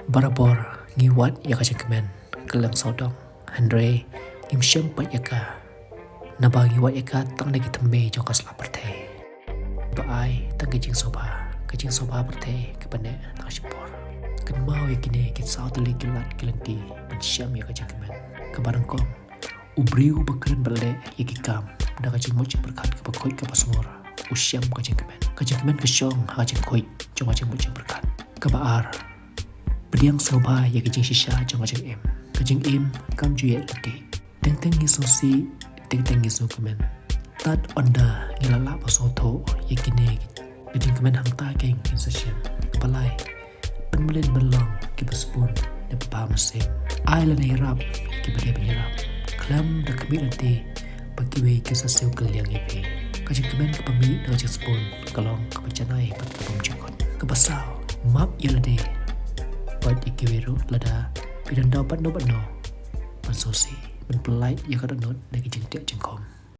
Barabor ngiwat ya ka jingkmen kelang sodong Andre ngim Shem pat ya ka naba ngiwat ya ka tang lagi tembe jong ka sla perthe baai tang ke jing soba perthe ke bane tang shipor kan mau ya kini kit sau tali kilat kilanti ban Shem ya ka jingkmen ke barangkong ubriu bekeren bale ya ki kam da ka jing mo jing berkat ke bakoi ke pasmor usyam ka jingkmen ke syong ha jing koi jong ka jing mo jing berkat ke baar Beriang soba ya kejing shisha jong kejing im kam juye lati teng ngisosi teng ngisokmen tat onda ngilala pasoto ya kine kejing kemen hangta keng insasyen kepalai penmelen belong ki bespun ne pa mesin ai la nei rap ki bade penyerap klam da kemi nanti bagi we ke saseu keliang ipe kejing kemen kepemi da kejing spun kalong kepencanai pat pemjukot kepasau map ya lade Pat ikiwiru lada pidan dapat no pansosi menpelai ya kada not lagi jengtek jengkom